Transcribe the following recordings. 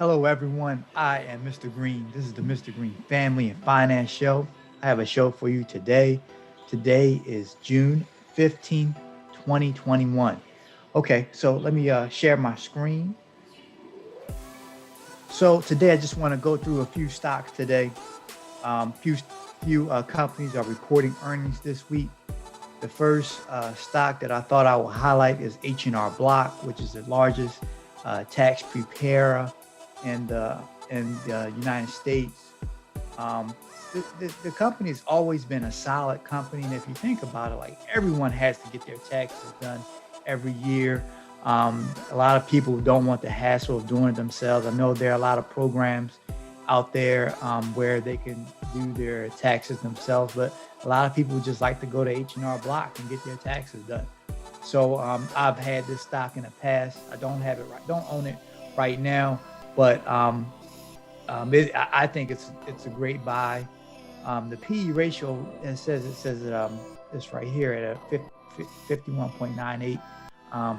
Hello, everyone. I am Mr. Green. This is the Mr. Green Family and Finance Show. I have a show for you today. Today is June 15th, 2021. Okay, so let me share my screen. So today I just want to go through a few stocks today. Few companies are reporting earnings this week. The first stock that I thought I would highlight is H&R Block, which is the largest tax preparer in the United States. Um, the company has always been a solid company, and if you think about it, like everyone has to get their taxes done every year. A lot of people don't want the hassle of doing it themselves. I know there are a lot of programs out there where they can do their taxes themselves, but a lot of people just like to go to H&R Block and get their taxes done. So I've had this stock in the past. I don't own it right now, but I think it's a great buy. The PE ratio it's right here at a 51.98. I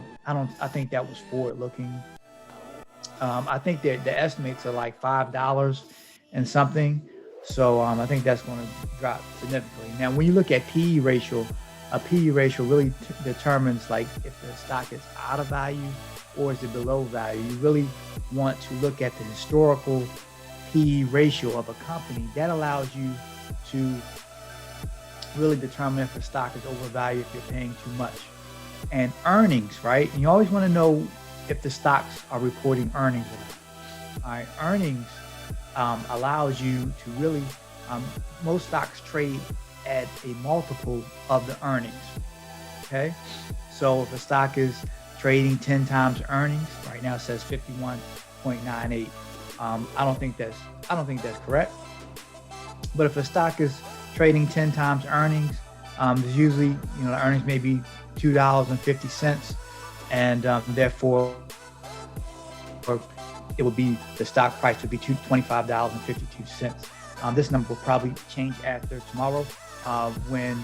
think that was forward looking. I think that the estimates are like $5 and something. So I think that's going to drop significantly. Now, when you look at PE ratio, a PE ratio really determines like if the stock is out of value or is it below value. You really want to look at the historical PE ratio of a company. That allows you to really determine if the stock is overvalued, if you're paying too much. And earnings, right? And you always want to know if the stocks are reporting earnings or not. All right, earnings allows you to really, most stocks trade at a multiple of the earnings. Okay, so if a stock is trading 10 times earnings, right now it says 51.98. I don't think that's correct. But if a stock is trading 10 times earnings, there's usually the earnings may be $2.50, and therefore it would be the stock price would be $25.52. This number will probably change after tomorrow when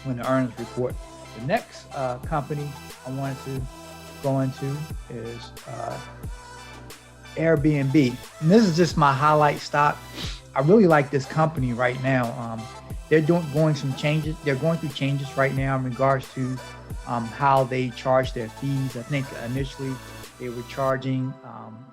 the earnings report. The next company I wanted to go into is Airbnb. And this is just my highlight stock. I really like this company right now. They're going through changes right now in regards to how they charge their fees. I think initially they were charging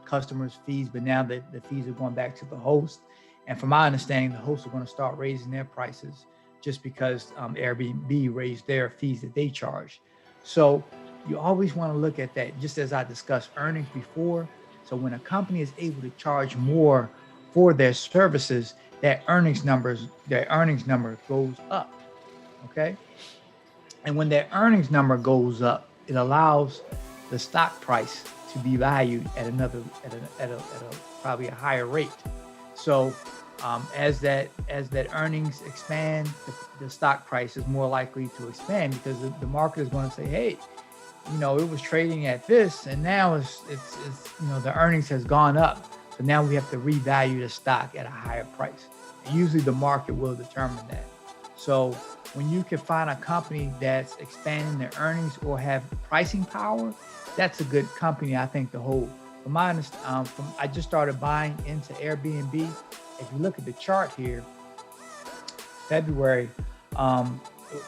customers fees, but now the fees are going back to the host. And from my understanding, the hosts are going to start raising their prices just because Airbnb raised their fees that they charge. So you always want to look at that, just as I discussed earnings before. So when a company is able to charge more for their services, their earnings number goes up. Okay. And when their earnings number goes up, it allows the stock price to be valued at probably a higher rate. So as that earnings expand, the stock price is more likely to expand because the market is going to say, hey, it was trading at this, and now it's the earnings has gone up. So now we have to revalue the stock at a higher price. And usually the market will determine that. So when you can find a company that's expanding their earnings or have pricing power, that's a good company, I think, to hold. I just started buying into Airbnb. If you look at the chart here, February,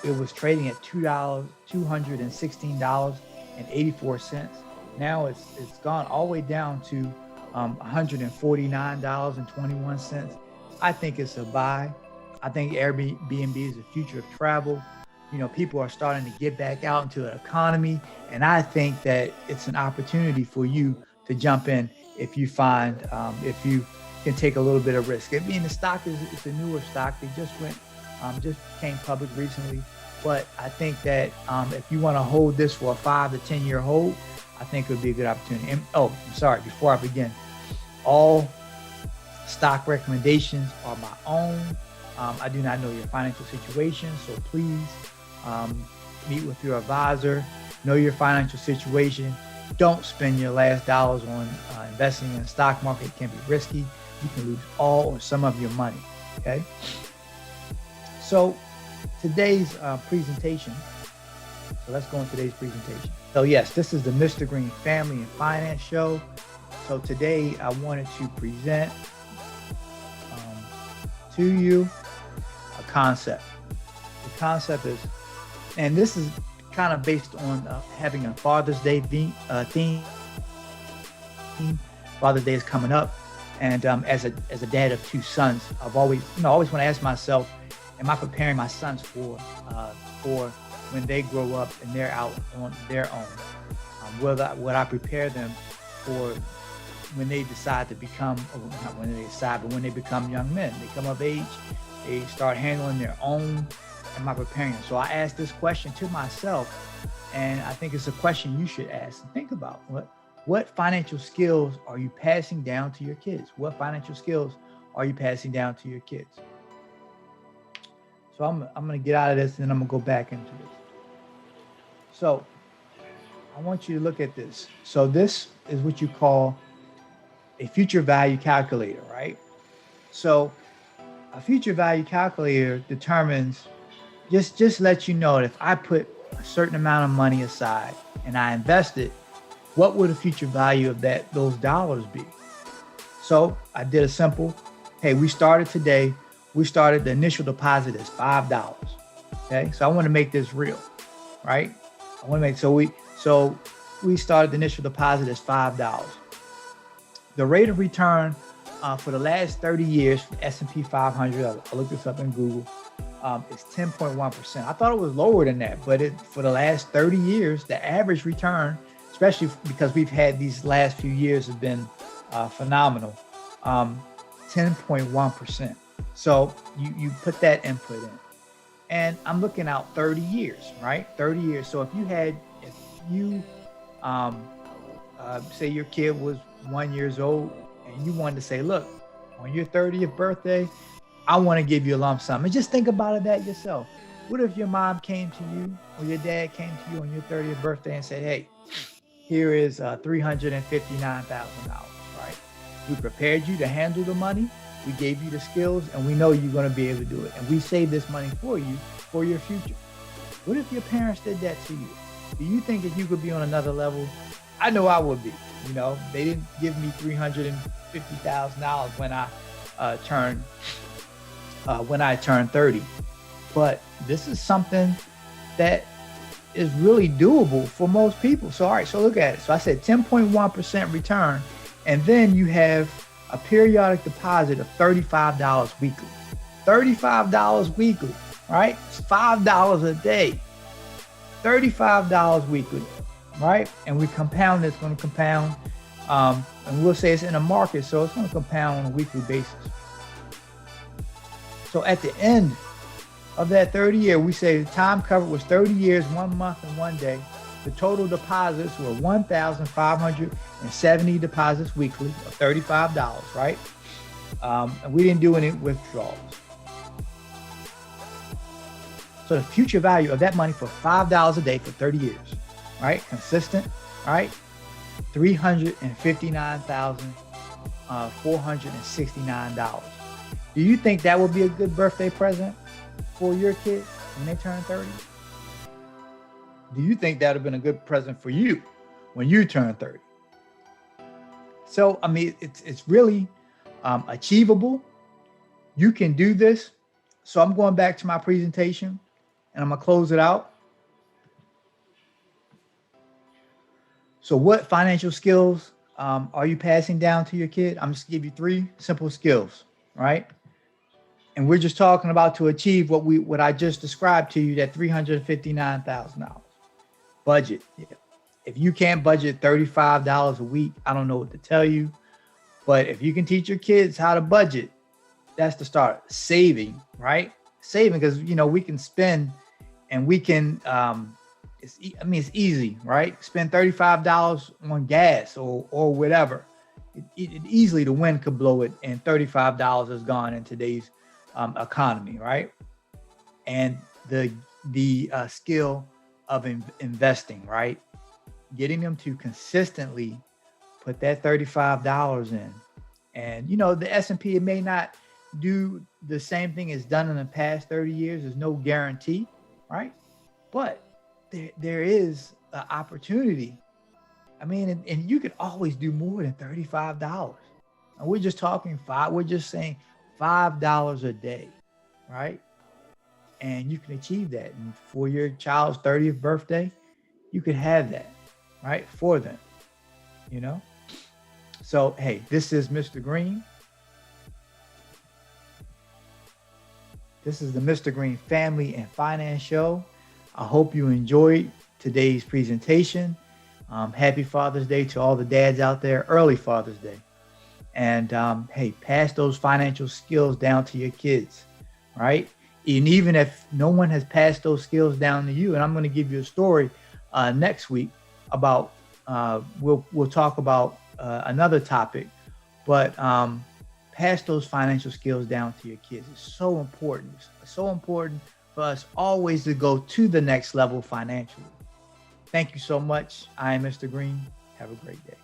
it was trading at $216.84. Now it's gone all the way down to $149.21. I think it's a buy. I think Airbnb is the future of travel. People are starting to get back out into the economy, and I think that it's an opportunity for you to jump in if you can take a little bit of risk. I mean, the stock it's a newer stock. They just came public recently, but I think that if you want to hold this for a 5 to 10 year hold, I think it would be a good opportunity. And, I'm sorry, before I begin, all stock recommendations are my own. I do not know your financial situation, so please meet with your advisor, know your financial situation. Don't spend your last dollars on investing in the stock market. It can be risky. You can lose all or some of your money, okay? So today's presentation, so let's go into today's presentation. So yes, this is the Mr. Green Family and Finance Show. So today I wanted to present to you a concept. The concept is, and this is kind of based on having a Father's Day theme. Father's Day is coming up, and as a dad of two sons, I've always want to ask myself, am I preparing my sons for when they grow up and they're out on their own? Would I prepare them for when they decide to become, or not when they decide, but when they become young men, they come of age, they start handling their own. Am I preparing them? So I asked this question to myself, and I think it's a question you should ask and think about. What financial skills are you passing down to your kids? What financial skills are you passing down to your kids? So I'm going to get out of this, and then I'm going to go back into this. So I want you to look at this. So this is what you call a future value calculator, right? So a future value calculator determines, just let you know that if I put a certain amount of money aside and I invest it, what would the future value of those dollars be? So I did a simple, hey, we started today. We started, the initial deposit is $5. Okay, so I want to make this real, right? I want to make, so we started, the initial deposit is $5. The rate of return for the last 30 years for S&P 500, I looked this up in Google, is 10.1%. I thought it was lower than that, but for the last 30 years, the average return, especially because we've had these last few years, have been phenomenal, 10.1%. So you put that input in. And I'm looking out 30 years, right? 30 years. So if you say your kid was 1 year old and you wanted to say, look, on your 30th birthday, I want to give you a lump sum. And just think about that yourself. What if your mom came to you or your dad came to you on your 30th birthday and said, hey, here is $359,000, right? We prepared you to handle the money. We gave you the skills, and we know you're going to be able to do it. And we saved this money for you for your future. What if your parents did that to you? Do you think that you could be on another level? I know I would be. They didn't give me $350,000 when I turned 30. But this is something that is really doable for most people. So, all right, so look at it. So I said 10.1% return, and then you have a periodic deposit of $35 weekly. $35 weekly, right? It's $5 a day. $35 weekly, right? And we compound, it's going to compound, and we'll say it's in a market, so it's going to compound on a weekly basis. So at the end of that 30 year, we say the time covered was 30 years, 1 month, and 1 day. The total deposits were 1,570 deposits weekly of $35, right? And we didn't do any withdrawals. So the future value of that money for $5 a day for 30 years, right? Consistent, right? $359,469. Do you think that would be a good birthday present for your kid when they turn 30? Do you think that would have been a good present for you when you turn 30? So, I mean, it's really achievable. You can do this. So I'm going back to my presentation, and I'm going to close it out. So what financial skills are you passing down to your kid? I'm just going to give you 3 simple skills, right? And we're just talking about to achieve what I just described to you, that $359,000. Budget. If you can't budget $35 a week, I don't know what to tell you. But if you can teach your kids how to budget, that's the start. Saving, right? Saving, because we can spend, and we can. It's easy, right? Spend $35 on gas or whatever. It easily, the wind could blow it, and $35 is gone in today's economy, right? And the skill of investing, right? Getting them to consistently put that $35 in. And, the S&P, it may not do the same thing it's done in the past 30 years. There's no guarantee, right? But there is an opportunity I mean, and you could always do more than $35. And we're just talking five, we're just saying $5 a day, right? And you can achieve that. And for your child's 30th birthday, you could have that, right? For them, you know? So, hey, this is Mr. Green. This is the Mr. Green Family and Finance Show. I hope you enjoyed today's presentation. Happy Father's Day to all the dads out there, early Father's Day. And hey, pass those financial skills down to your kids, right? And even if no one has passed those skills down to you, and I'm going to give you a story next week about, we'll talk about another topic, but pass those financial skills down to your kids. It's so important. It's so important for us always to go to the next level financially. Thank you so much. I am Mr. Green. Have a great day.